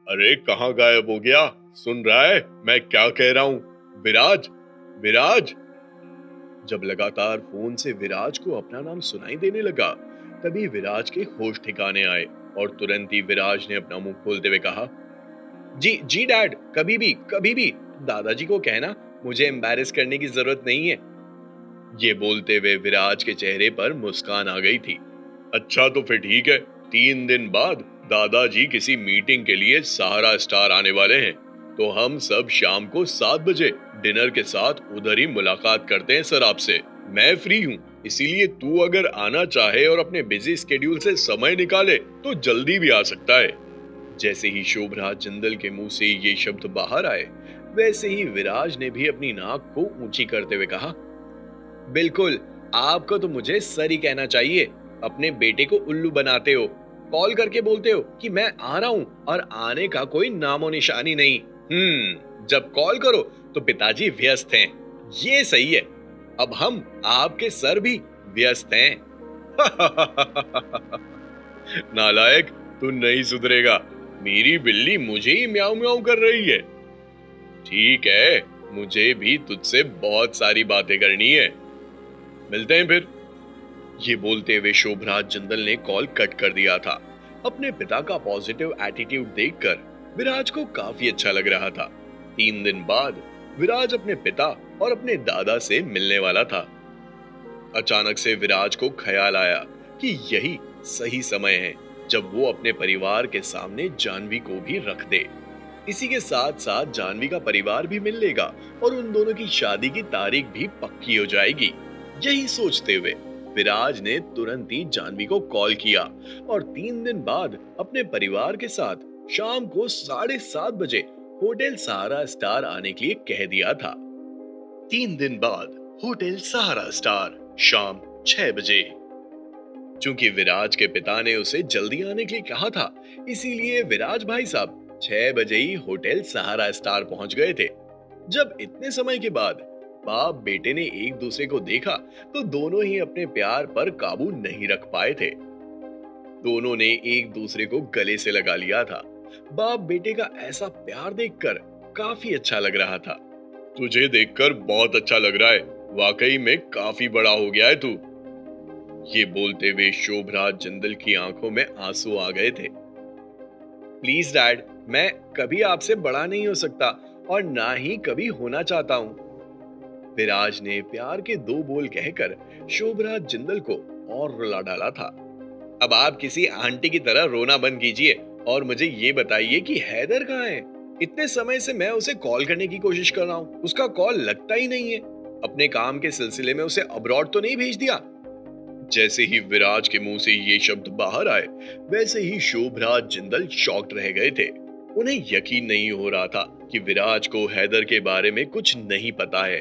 अरे कहाँ गायब हो गया? सुन रहा है मैं क्या कह रहा हूँ? विराज, विराज। जब लगातार फोन से विराज को अपना नाम सुनाई देने लगा, तभी विराज के होश ठिकाने आए और तुरंत ही विराज ने अपना मुंह खोलते हुए कहा, जी जी डैड, कभी भी दादाजी को कहना मुझे एम्बैरेस करने की जरूरत नहीं है। ये बोलते हुए विराज के चेहरे पर मुस्कान आ गई थी। अच्छा तो फिर ठीक है, 3 दिन बाद दादाजी किसी मीटिंग के लिए सहारा स्टार आने वाले हैं, तो हम सब शाम को 7 बजे डिनर के साथ उधर ही मुलाकात करते हैं सर आपसे। मैं फ्री हूँ, इसीलिए तू अगर आना चाहे और अपने बिजी स्केड्यूल से समय निकाले तो जल्दी भी आ सकता है। जैसे ही शोभराज जिंदल के मुंह से ये शब्द बाहर आए, वैसे ही विराज ने भी अपनी नाक को ऊंची करते हुए कहा, बिल्कुल, आपको तो मुझे सर ही कहना चाहिए। अपने बेटे को उल्लू बनाते हो, कॉल करके बोलते हो कि मैं आ रहा हूँ और आने का कोई नामो निशानी नहीं। जब कॉल करो तो पिताजी व्यस्त हैं। ये सही है। अब हम आपके सर भी व्यस्त हैं। नालायक, तू नहीं सुधरेगा। मेरी बिल्ली मुझे ही म्याऊं म्याऊं कर रही है। ठीक है, मुझे भी तुझसे बहुत सारी बातें करनी है। मिलते हैं फिर। ये बोलते हुए शोभराज जिंदल ने कॉल कट कर दिया था। अपने पिता का पॉजिटिव एटीट्यूड देखकर विराज को काफी अच्छा लग रहा था। 3 दिन बाद विराज अपने पिता और अपने दादा से मिलने वाला था। अचानक से विराज को ख्याल आया कि यही सही समय है जब वो अपने परिवार के सामने जानवी को भी रख दे। इसी के साथ साथ जानवी का परिवार भी मिल लेगा और उन दोनों की शादी की तारीख भी पक्की हो जाएगी। यही सोचते हुए विराज ने तुरंत ही जानवी को कॉल किया और 3 दिन बाद अपने परिवार के साथ शाम को 7:30 बजे होटल सहारा स्टार आने के लिए कह दिया था। 3 दिन बाद होटल सहारा स्टार, शाम 6 बजे। चूंकि विराज के पिता ने उसे जल्दी आने के लिए कहा था, इसीलिए विराज भाई साहब 6 बजे ही होटल सहारा स्टार पहुंच गए थे। जब इतने समय के बाद बाप बेटे ने एक दूसरे को देखा, तो दोनों ही अपने प्यार पर काबू नहीं रख पाए थे। दोनों ने एक दूसरे को गले से लगा लिया था। बाप बेटे का ऐसा प्यार देखकर काफी अच्छा लग रहा था। तुझे देखकर बहुत अच्छा लग रहा है। वाकई में काफी बड़ा हो गया है तू। ये बोलते हुए शोभराज जिंदल की आंखों में आंसू आ गए थे। प्लीज डैड, मैं कभी आपसे बड़ा नहीं हो सकता और ना ही कभी होना चाहता हूँ। विराज ने प्यार के 2 बोल कहकर शोभराज जिंदल को और रुला डाला था। अब आप किसी आंटी की तरह रोना बंद कीजिए और मुझे ये बताइए कि हैदर कहाँ है? इतने समय से मैं उसे कॉल करने की कोशिश कर रहा हूँ, उसका कॉल लगता ही नहीं है। अपने काम के सिलसिले में उसे अब्रॉड तो नहीं भेज दिया? जैसे ही विराज के मुंह से ये शब्द बाहर आए, वैसे ही शोभराज जिंदल शॉक्ड रह गए थे। उन्हें यकीन नहीं हो रहा था कि विराज को हैदर के बारे में कुछ नहीं पता है।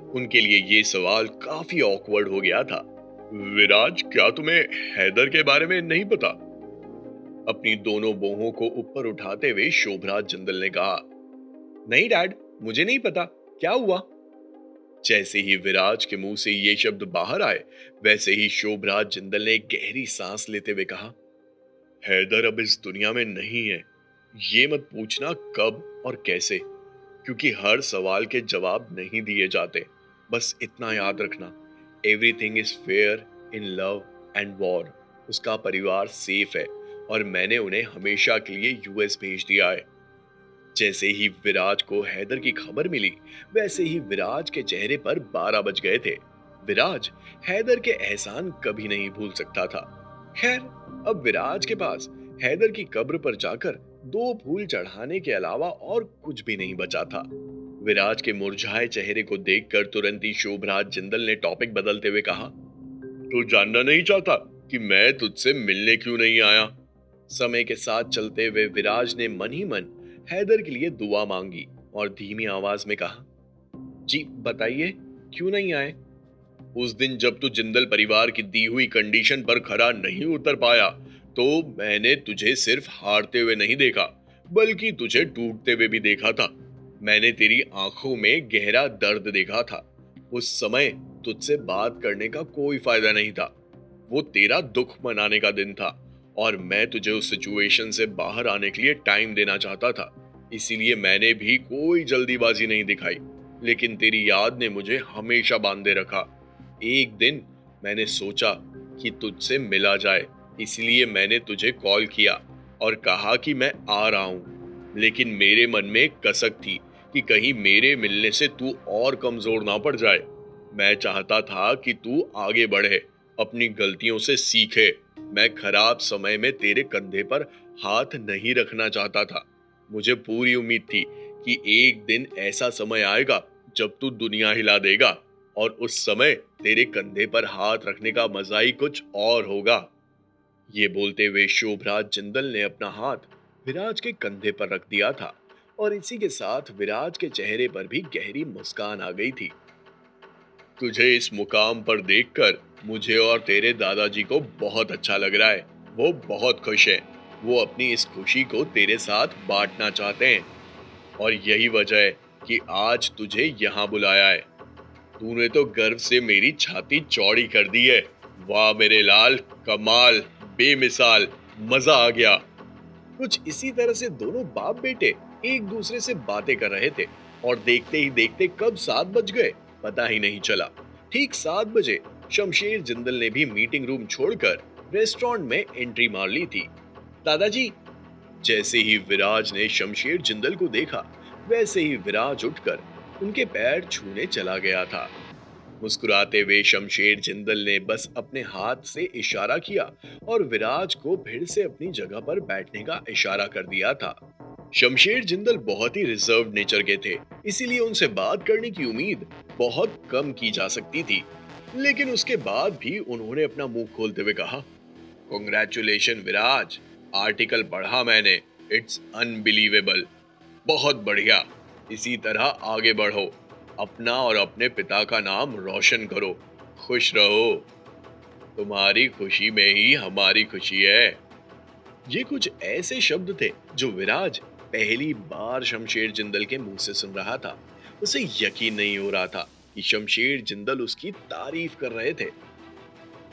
उनके लिए ये सवाल काफी ऑकवर्ड हो गया था। विराज, क्या तुम्हें हैदर के बारे में नहीं पता? अपनी दोनों बाहों को ऊपर उठाते हुए शोभराज जिंदल ने कहा, नहीं डैड, मुझे नहीं पता, क्या हुआ? जैसे ही विराज के मुंह से ये शब्द बाहर आए, वैसे ही शोभराज जिंदल ने एक गहरी सांस लेते हुए कहा, हैदर अब इस दुनिया में नहीं है। ये मत पूछना कब और कैसे, क्योंकि हर सवाल के जवाब नहीं दिए जाते। बस इतना याद रखना, everything is fair in love and war. उसका परिवार सेफ है और मैंने उन्हें हमेशा के लिए यूएस भेज दिया है। जैसे ही विराज को हैदर की खबर मिली, वैसे ही विराज के चेहरे पर 12 बज गए थे। विराज हैदर के एहसान कभी नहीं भूल सकता था। खैर, अब विराज के पास हैदर की कब्र पर जाकर 2 फूल चढ़ाने के अलावा और कुछ भी नहीं बचा था। विराज के मुरझाए चेहरे को देखकर तुरंत ही शोभराज जिंदल ने टॉपिक बदलते हुए कहा, तू जानना नहीं चाहता कि मैं तुझसे मिलने क्यों नहीं आया? समय के साथ चलते हुए विराज ने मन ही मन हैदर के लिए दुआ मांगी और धीमी आवाज में कहा, जी बताइए, क्यों नहीं आए? उस दिन जब तू जिंदल परिवार की दी हुई कंडीशन पर खरा नहीं उतर पाया, तो मैंने तुझे सिर्फ हारते हुए नहीं देखा, बल्कि तुझे टूटते हुए भी देखा था। मैंने तेरी आंखों में गहरा दर्द देखा था। उस समय तुझसे बात करने का कोई फायदा नहीं था। वो तेरा दुख मनाने का दिन था और मैं तुझे उस सिचुएशन से बाहर आने के लिए टाइम देना चाहता था, इसीलिए मैंने भी कोई जल्दीबाजी नहीं दिखाई। लेकिन तेरी याद ने मुझे हमेशा बांधे रखा। एक दिन मैंने सोचा कि तुझसे मिला जाए, इसलिए मैंने तुझे कॉल किया और कहा कि मैं आ रहा हूं। लेकिन मेरे मन में एक कसक थी कि कहीं मेरे मिलने से तू और कमजोर ना पड़ जाए। मैं चाहता था कि तू आगे बढ़े, अपनी गलतियों से सीखे। मैं खराब समय में तेरे कंधे पर हाथ नहीं रखना चाहता था। मुझे पूरी उम्मीद थी कि एक दिन ऐसा समय आएगा जब तू दुनिया हिला देगा, और उस समय तेरे कंधे पर हाथ रखने का मजा ही कुछ और होगा। ये बोलते हुए शोभराज जिंदल ने अपना हाथ विराज के कंधे पर रख दिया था, और इसी के साथ विराज के चेहरे पर भी गहरी मुस्कान आ गई थी। तुझे इस मुकाम पर देखकर मुझे और तेरे दादाजी को बहुत अच्छा लग रहा है। वो बहुत खुश हैं। वो अपनी इस खुशी को तेरे साथ बांटना चाहते हैं, और यही वजह है कि आज तुझे यहाँ बुलाया है। तूने तो गर्व से मेरी छाती चौड़ी कर दी है। वाह मेरे लाल, कमाल, बेमिसाल, मजा आ गया। कुछ इसी तरह से दोनों बाप बेटे एक दूसरे से बातें कर रहे थे, और देखते ही देखते कब 7 बज गए पता ही नहीं चला। ठीक 7 बजे शमशेर जिंदल ने भी मीटिंग रूम छोड़कर रेस्टोरेंट में एंट्री मार ली थी। दादाजी। जैसे ही विराज ने शमशेर जिंदल को देखा, वैसे ही विराज उठकर उनके पैर छूने चला गया था। मुस्कुराते हुए शमशेर जिंदल ने बस अपने हाथ से इशारा किया और विराज को फिर से अपनी जगह पर बैठने का इशारा कर दिया था। शमशेर जिंदल बहुत ही रिजर्व्ड नेचर के थे, इसीलिए उनसे बात करने की उम्मीद बहुत कम की जा सकती थी। लेकिन उसके बाद भी उन्होंने अपना मुंह खोलते हुए कहा, कॉन्ग्रेचुलेशन विराज, आर्टिकल पढ़ा मैंने, इट्स अनबिलीवेबल। बहुत बढ़िया, इसी तरह आगे बढ़ो, अपना और अपने पिता का नाम रोशन करो, खुश रहो। तुम्हारी खुशी में ही हमारी खुशी है। ये कुछ ऐसे शब्द थे जो विराज पहली बार शमशेर जिंदल के मुंह से सुन रहा था। उसे यकीन नहीं हो रहा था कि शमशेर जिंदल उसकी तारीफ कर रहे थे।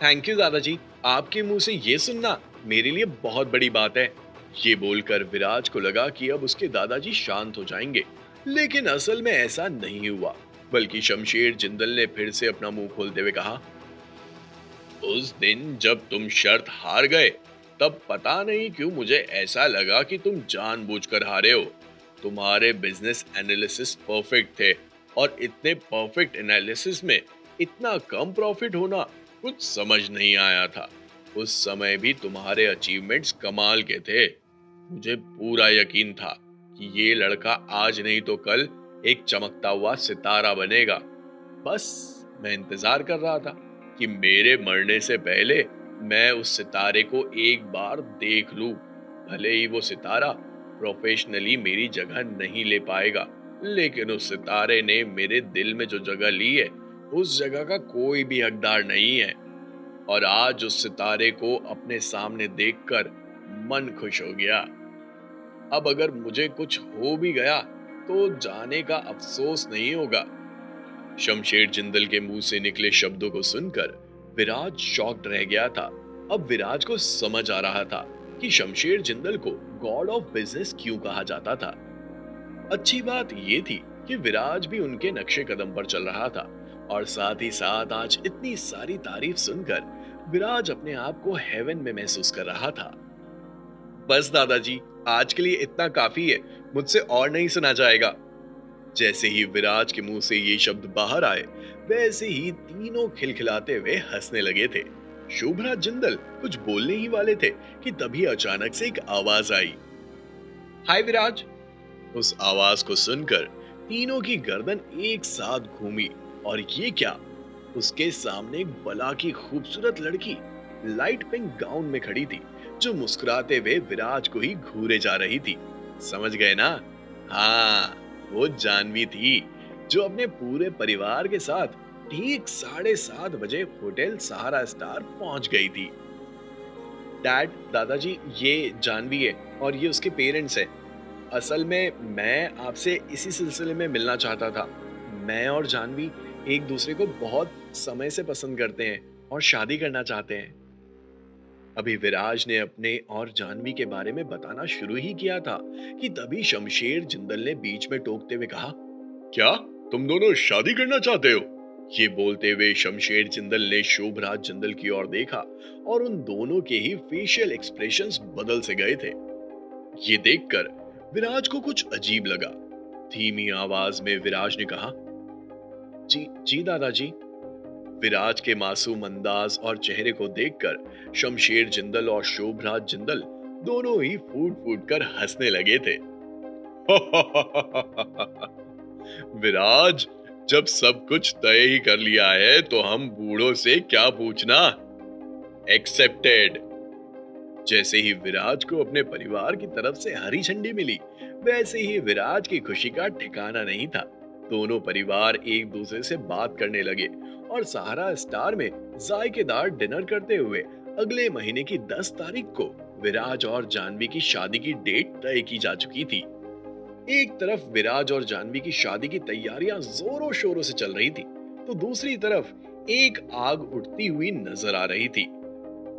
थैंक यू दादाजी, आपके मुंह से ये सुनना मेरे लिए बहुत बड़ी बात है। ये बोलकर विराज को लगा कि अब उसके दादाजी शांत हो जाएंगे, लेकिन असल में ऐसा नहीं हुआ। बल्कि शमशेर जिंदल ने फिर से अपना मुंह खोलते हुए कहा, उस दिन जब तुम शर्त हार गए, तब पता नहीं क्यों मुझे ऐसा लगा कि तुम जानबूझकर हारे हो। तुम्हारे बिजनेस एनालिसिस परफेक्ट थे, और इतने परफेक्ट एनालिसिस में इतना कम प्रॉफिट होना कुछ समझ नहीं आया था। उस समय भी तुम्हारे अचीवमेंट्स कमाल के थे। मुझे पूरा यकीन था कि ये लड़का आज नहीं तो कल एक चमकता हुआ सितारा बनेगा। बस मैं इंतजार कर रहा था कि मेरे मरने से पहले मैं उस सितारे को एक बार देख लूं। भले ही वो सितारा प्रोफेशनली मेरी जगह नहीं ले पाएगा, लेकिन उस सितारे ने मेरे दिल में जो जगह ली है, उस जगह का कोई भी हकदार नहीं है। और आज उस सितारे को अपने सामने देखकर मन खुश हो गया। अब अगर मुझे कुछ हो भी गया तो जाने का अफसोस नहीं होगा। शमशेर जिंदल के मुंह से निकले शब्दों को सुनकर विराज शॉक्ड रह गया था। अब विराज को समझ आ रहा था कि शमशेर जिंदल को गॉड ऑफ बिजनेस क्यों कहा जाता था। अच्छी बात यह थी कि विराज भी उनके नक्शे कदम पर चल रहा था, और साथ ही साथ आज इतनी सारी तारीफ सुनकर विराज अपने आप को हेवन में महसूस कर रहा था। बस दादाजी, आज के लिए इतना काफी है, मुझसे और नहीं सुना जाएगा। जैसे ही विराज के मुंह से ये शब्द बाहर आए, वैसे ही तीनों खिलखिलाते हुए हंसने लगे थे। शोभराज जिंदल कुछ बोलने ही वाले थे कि तभी अचानक से एक आवाज आई, हाय विराज। उस आवाज को सुनकर तीनों की गर्दन एक साथ घूमी, और ये क्या, उसके सामने एक बला की खूबसूरत लड़की लाइट पिंक गाउन में खड़ी थी, जो मुस्कुराते हुए विराज को ही घूरे जा रही थी। समझ गए ना? हाँ, वो जानवी थी, जो अपने पूरे परिवार के साथ ठीक 7:30 बजे होटल सहारा स्टार पहुंच गई थी। डैड, दादाजी, ये जानवी है और ये उसके पेरेंट्स हैं। असल में मैं आपसे इसी सिलसिले में मिलना चाहता था। मैं और जानवी एक दूसरे को बहुत समय से पसंद करते हैं और शादी करना चाहते हैं। अभी विराज ने अपने और जानवी के बारे में बताना शुरू ही किया था कि तभी शमशेर जिंदल ने बीच में टोकते हुए कहा, क्या तुम दोनों शादी करना चाहते हो? ये बोलते हुए शमशेर जिंदल ने शोभराज जिंदल की ओर देखा और उन दोनों के ही फेशियल एक्सप्रेशंस बदल से गए थे। ये देखकर विराज को कुछ अजीब लगा। धीमी आवाज में विराज ने कहा, जी जी दादाजी। विराज के मासूम अंदाज और चेहरे को देखकर शमशेर जिंदल और शोभराज जिंदल दोनों ही फूट फूट कर हंसने लगे थे। विराज, जब सब कुछ तय ही कर लिया है तो हम बूढ़ों से क्या पूछना। एक्सेप्टेड। जैसे ही विराज को अपने परिवार की तरफ से हरी झंडी मिली, वैसे ही विराज की खुशी का ठिकाना नहीं था। दोनों परिवार एक दूसरे से बात करने लगे और सहारा स्टार में जायकेदार डिनर करते हुए अगले महीने की 10 तारीख को विराज और जानवी की शादी की डेट तय की जा चुकी थी। एक तरफ विराज और जानवी की शादी की तैयारियां जोरों शोरों से चल रही थी, तो दूसरी तरफ एक आग उठती हुई नजर आ रही थी।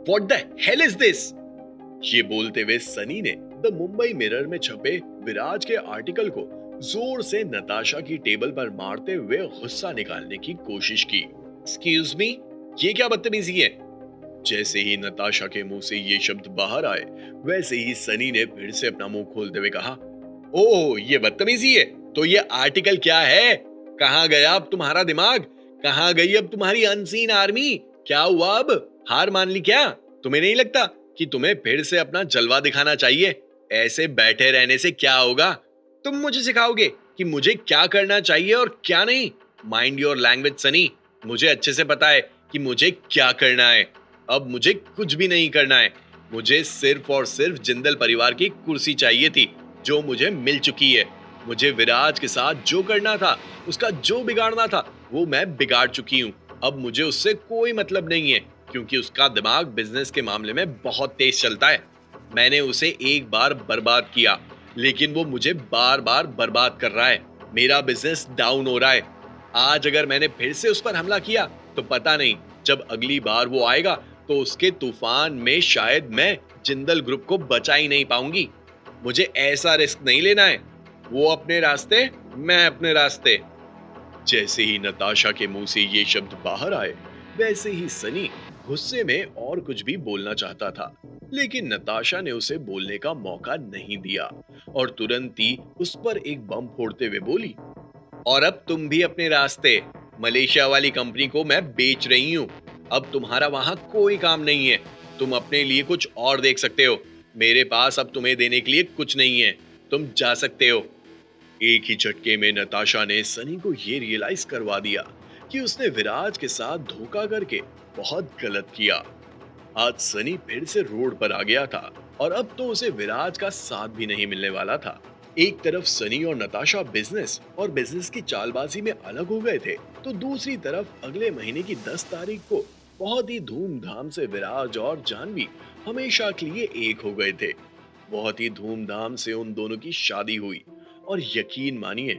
What the hell is this? ये बोलते हुए सनी ने द मुंबई मिरर में छपे विराज के आर्टिकल को जोर से नताशा की टेबल पर मारते हुए गुस्सा निकालने की कोशिश की। एक्सक्यूज मी, ये क्या बदतमीजी है? जैसे ही नताशा के मुंह से ये शब्द बाहर आए, वैसे ही सनी ने फिर से अपना मुंह खोलते हुए कहा, ओह ये बदतमीजी है? तो ये आर्टिकल क्या है? कहां गया अब तुम्हारा दिमाग? कहां गई अब तुम्हारी अनसीन आर्मी? क्या हुआ अब? हार मान ली क्या? तुम्हें नहीं लगता कि तुम्हें फिर से अपना जलवा दिखाना चाहिए? ऐसे बैठे रहने से क्या होगा? तुम मुझे सिखाओगे कि मुझे क्या करना चाहिए और क्या नहीं? Mind your language Sunny. मुझे अच्छे से पता है कि मुझे क्या करना है। अब मुझे कुछ भी नहीं करना है। मुझे सिर्फ और सिर्फ जिंदल परिवार की कुर्सी चाहिए थी, जो मुझे मिल चुकी है। मुझे विराज के साथ जो करना था, उसका जो बिगाड़ना था, वो मैं बिगाड़ चुकी हूँ। अब मुझे उससे कोई मतलब नहीं है, क्योंकि उसका दिमाग बिजनेस के मामले में बहुत तेज चलता है। मैंने उसे एक बार बर्बाद किया, लेकिन वो मुझे बार बार बर्बाद कर रहा है। मेरा बिजनेस डाउन हो रहा है। आज अगर मैंने फिर से उस पर हमला किया, तो पता नहीं जब अगली बार वो आएगा तो उसके तूफान में शायद मैं जिंदल ग्रुप को बचा ही नहीं पाऊंगी। मुझे ऐसा रिस्क नहीं लेना है। वो अपने रास्ते, मैं अपने रास्ते। जैसे ही नताशा के मुंह से ये शब्द बाहर आए, वैसे ही सनी गुस्से में और कुछ भी बोलना चाहता था, लेकिन नताशा ने उसे बोलने का मौका नहीं दिया और तुरंत ही उस पर एक बम फोड़ते हुए बोली, और अब तुम भी अपने रास्ते। मलेशिया वाली कंपनी को मैं बेच रही हूँ। अब तुम्हारा वहां कोई काम नहीं है। तुम अपने लिए कुछ और देख सकते हो। मेरे पास अब तुम्हें देने के लिए कुछ नहीं है। तुम जा सकते हो। एक ही झटके में नताशा ने सनी को ये रियलाइज करवा दिया कि उसने विराज के साथ धोखा करके बहुत गलत किया। आज सनी फिर से रोड पर आ गया था और अब तो उसे विराज का साथ भी नहीं मिलने वाला था। एक तरफ सनी और नताशा बिजनेस और बिजनेस की चालबाजी में अलग हो गए थे, तो दूसरी तरफ अगले महीने की 10 तारीख को बहुत ही धूमधाम से विराज और जानवी हमेशा के लिए एक हो गए थे। बहुत ही धूमधाम से उन दोनों की शादी हुई और यकीन मानिए,